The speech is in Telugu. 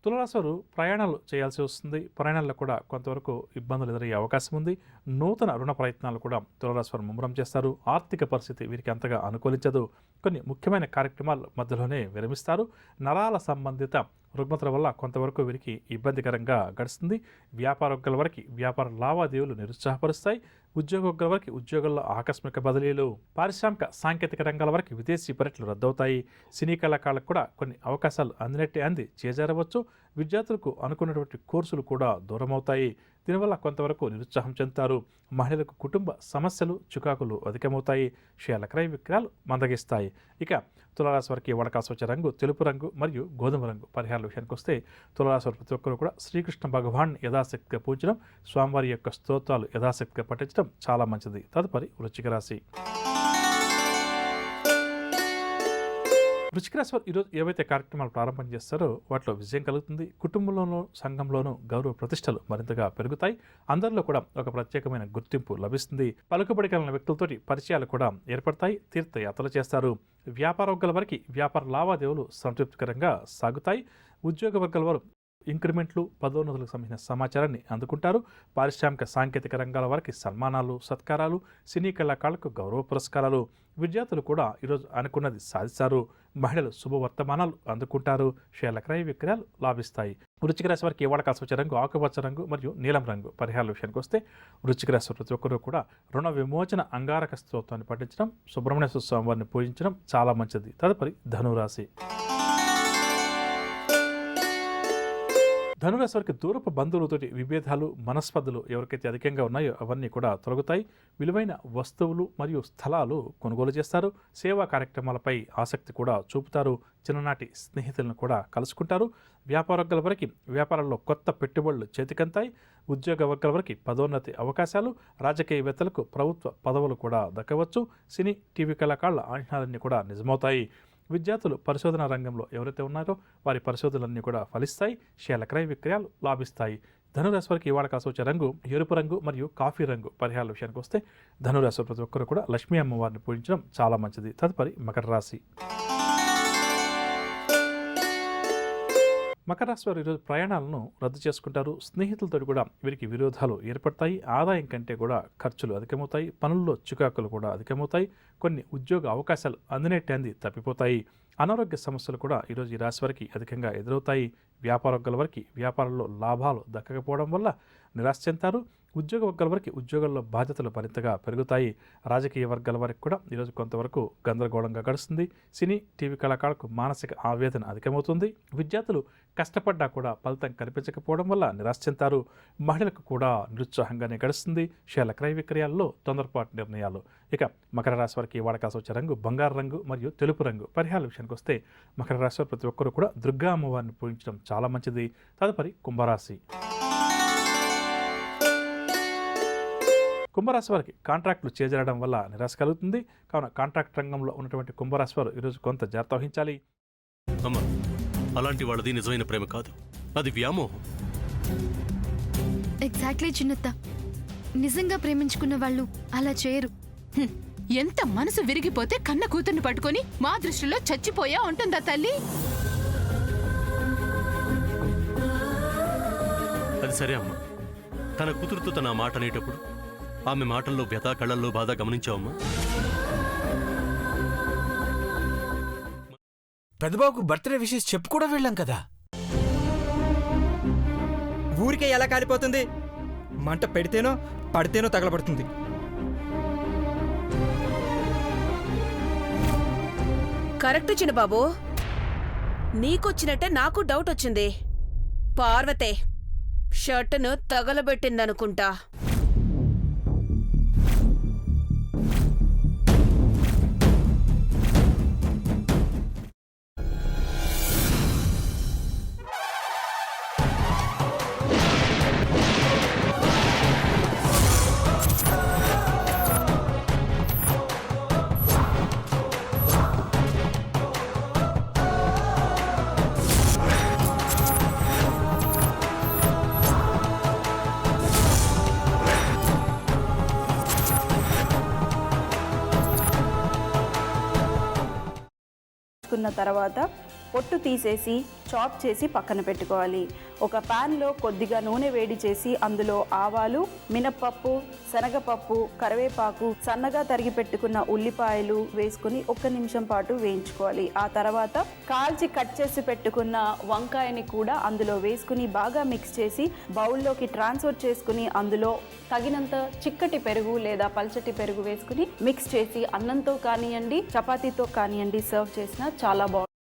తులారాశి వారు ప్రయాణాలు చేయాల్సి వస్తుంది. ప్రయాణాల్లో కూడా కొంతవరకు ఇబ్బందులు ఎదురయ్యే అవకాశం ఉంది. నూతన రుణ ప్రయత్నాలు కూడా తులారాశి వారు ముమ్మరం చేస్తారు. ఆర్థిక పరిస్థితి వీరికి అంతగా అనుకూలించదు. కొన్ని ముఖ్యమైన కార్యక్రమాలు మధ్యలోనే విరమిస్తారు. నరాల సంబంధిత రుగ్మతల వల్ల కొంతవరకు వీరికి ఇబ్బందికరంగా గడుస్తుంది. వ్యాపారవర్గాల వరకు వ్యాపార లావాదేవీలు నిరుత్సాహపరుస్తాయి. ఉద్యోగవర్గాల వరకు ఉద్యోగాల్లో ఆకస్మిక బదిలీలు, పారిశ్రామిక సాంకేతిక రంగాల వరకు విదేశీ పర్యటనలు రద్దవుతాయి. సినీ కళాకారులకు కూడా కొన్ని అవకాశాలు అందినట్టే అంది చేజారవచ్చు. విద్యార్థులకు అనుకున్నటువంటి కోర్సులు కూడా దూరమవుతాయి. దీనివల్ల కొంతవరకు నిరుత్సాహం చెందుతారు. మహిళలకు కుటుంబ సమస్యలు, చికాకులు అధికమవుతాయి. షేర్ల క్రయ విక్రయాలు మందగిస్తాయి. ఇక తులారాశి వారికి వాడకాల్సి వచ్చే రంగు తెలుపు రంగు మరియు గోధుమ రంగు. పరిహారాల విషయానికి వస్తే తులారాశి వారు ప్రతి ఒక్కరు కూడా శ్రీకృష్ణ భగవాన్ యథాశక్తిగా పూజడం, స్వామివారి యొక్క స్తోత్రాలు యథాశక్తిగా పఠించడం చాలా మంచిది. తదుపరి వృశ్చిక రాశి. వృశ్చిక రాశి వారు ఈరోజు ఏవైతే కార్యక్రమాలు ప్రారంభం చేస్తారో వాటిలో విజయం కలుగుతుంది. కుటుంబంలోనూ సంఘంలోనూ గౌరవ ప్రతిష్టలు మరింతగా పెరుగుతాయి. అందరిలో కూడా ఒక ప్రత్యేకమైన గుర్తింపు లభిస్తుంది. పలుకుబడి కలిగిన వ్యక్తులతోటి పరిచయాలు కూడా ఏర్పడతాయి. తీర్థయాత్రలు చేస్తారు. వ్యాపార వర్గాల వారికి వ్యాపార లావాదేవీలు సంతృప్తికరంగా సాగుతాయి. ఉద్యోగ వర్గాల వారు ఇంక్రిమెంట్లు, పదోన్నతులకు సంబంధించిన సమాచారాన్ని అందుకుంటారు. పారిశ్రామిక సాంకేతిక రంగాల వారికి సన్మానాలు, సత్కారాలు, సినీ కళాకారులకు గౌరవ పురస్కారాలు. విద్యార్థులు కూడా ఈరోజు అనుకున్నది సాధిస్తారు. మహిళలు శుభవర్తమానాలు అందుకుంటారు. షేర్ల క్రయ విక్రయాలు లాభిస్తాయి. వృశ్చిక రాశి వారికి వాడకాల్సి వచ్చే రంగు ఆకుపచ్చ రంగు మరియు నీలం రంగు. పరిహారాల విషయానికి వస్తే వృశ్చిక రాశి ప్రతి ఒక్కరూ కూడా రుణ విమోచన అంగారక స్తోత్రాన్ని పఠించడం, సుబ్రహ్మణ్య స్వామి వారిని పూజించడం చాలా మంచిది. తదుపరి ధనురాశి. ధనురాశి వారికి దూరపు బంధువులతోటి విభేదాలు, మనస్పర్ధలు ఎవరికైతే అధికంగా ఉన్నాయో అవన్నీ కూడా తొలగుతాయి. విలువైన వస్తువులు మరియు స్థలాలు కొనుగోలు చేస్తారు. సేవా కార్యక్రమాలపై ఆసక్తి కూడా చూపుతారు. చిన్ననాటి స్నేహితులను కూడా కలుసుకుంటారు. వ్యాపార వర్గాల వరకు వ్యాపారంలో కొత్త పెట్టుబడులు చేతికంతాయి. ఉద్యోగ వర్గాల వరకు పదోన్నతి అవకాశాలు, రాజకీయవేత్తలకు ప్రభుత్వ పదవులు కూడా దక్కవచ్చు. సినీ, టీవీ కళాకారుల ఆహ్వానాలన్నీ కూడా నిజమవుతాయి. విద్యార్థులు పరిశోధన రంగంలో ఎవరైతే ఉన్నారో వారి పరిశోధనలన్నీ కూడా ఫలిస్తాయి. షేర్ల క్రయ విక్రయాలు లాభిస్తాయి. ధనురాశి వారికి వాడకాల్సి వచ్చే రంగు ఎరుపు రంగు మరియు కాఫీ రంగు. పరిహారాల విషయానికి వస్తే ధనురాశి ప్రతి ఒక్కరు కూడా లక్ష్మీ అమ్మవారిని పూజించడం చాలా మంచిది. తదుపరి మకర రాశి. మకర రాశి వారు ఈరోజు ప్రయాణాలను రద్దు చేసుకుంటారు. స్నేహితులతో కూడా వీరికి విరోధాలు ఏర్పడతాయి. ఆదాయం కంటే కూడా ఖర్చులు అధికమవుతాయి. పనుల్లో చికాకులు కూడా అధికమవుతాయి. కొన్ని ఉద్యోగ అవకాశాలు అందినట్టే అంది తప్పిపోతాయి. అనారోగ్య సమస్యలు కూడా ఈరోజు ఈ రాశి వారికి అధికంగా ఎదురవుతాయి. వ్యాపార వర్గాల వరకు వ్యాపారంలో లాభాలు దక్కకపోవడం వల్ల నిరాశ చెందుతారు. ఉద్యోగ వర్గాల వరకు ఉద్యోగాల్లో బాధ్యతలు మరింతగా పెరుగుతాయి. రాజకీయ వర్గాల వరకు కూడా ఈరోజు కొంతవరకు గందరగోళంగా గడుస్తుంది. సినీ, టీవీ కళాకారులకు మానసిక ఆవేదన అధికమవుతుంది. విద్యార్థులు కష్టపడ్డా కూడా ఫలితం కనిపించకపోవడం వల్ల నిరాశ చెందుతారు. మహిళలకు కూడా నిరుత్సాహంగానే గడుస్తుంది. షేర్ల క్రయ విక్రయాల్లో తొందరపాటు నిర్ణయాలు. ఇక మకర రాశి వారికి వాడకాల్సి వచ్చే రంగు బంగారు రంగు మరియు తెలుపు రంగు. పరిహారాల విషయానికి వస్తే మకర రాశి వారు ప్రతి ఒక్కరూ కూడా దుర్గా అమ్మవారిని పూజించడం చాలా మంచిది. తదుపరి కుంభరాశి. కుంభరాశి వారికి కాంట్రాక్టులు చేజరడం వల్ల నిరాశ కలుగుతుంది. కావున కాంట్రాక్ట్ రంగంలో ఉన్నటువంటి కుంభరాశి వారు ఈరోజు కొంత జాగ్రత్త వహించాలి. అలాంటి వాళ్ళది నిజమైన ప్రేమ కాదు, అది వ్యామోహం. ఎగ్జాక్ట్లీ చిన్నత్త. నిజంగా ప్రేమించుకున్న వాళ్ళు అలా చేయరు. ఎంత మనసు విరిగిపోతే కన్న కూతుర్ని పట్టుకొని మా దృష్టిలో చచ్చిపోయా ఉంటుందా తల్లి? అది సరే అమ్మా, తన కూతురుతో తన మాట అనేటప్పుడు ఆమె మాటల్లో వ్యథ, కళ్ళల్లో బాధ గమనించావమ్మా? పెద్దబాబుకు బర్త్డే విషెస్ చెప్పు కూడా వెళ్ళాం కదా. ఊరికే ఎలా కాలిపోతుంది? మంట పెడితేనో పడితేనో తగలబడుతుంది. కరెక్ట్ చిన్నబాబు, నీకొచ్చినట్టే నాకు డౌట్ వచ్చింది. పార్వతే షర్టును తగలబెట్టిందనుకుంటా. తర్వాత పొట్టు తీసేసి చాప్ చేసి పక్కన పెట్టుకోవాలి. ఒక ప్యాన్లో కొద్దిగా నూనె వేడి చేసి అందులో ఆవాలు, మినప్పప్పు, శనగపప్పు, కరివేపాకు, సన్నగా తరిగి పెట్టుకున్న ఉల్లిపాయలు వేసుకుని 1 నిమిషం పాటు వేయించుకోవాలి. ఆ తర్వాత కాల్చి కట్ చేసి పెట్టుకున్న వంకాయని కూడా అందులో వేసుకుని బాగా మిక్స్ చేసి బౌల్లోకి ట్రాన్స్ఫర్ చేసుకుని అందులో తగినంత చిక్కటి పెరుగు లేదా పల్చటి పెరుగు వేసుకుని మిక్స్ చేసి అన్నంతో కానివ్వండి, చపాతీతో కానివ్వండి సర్వ్ చేసినా చాలా బాగుంటుంది.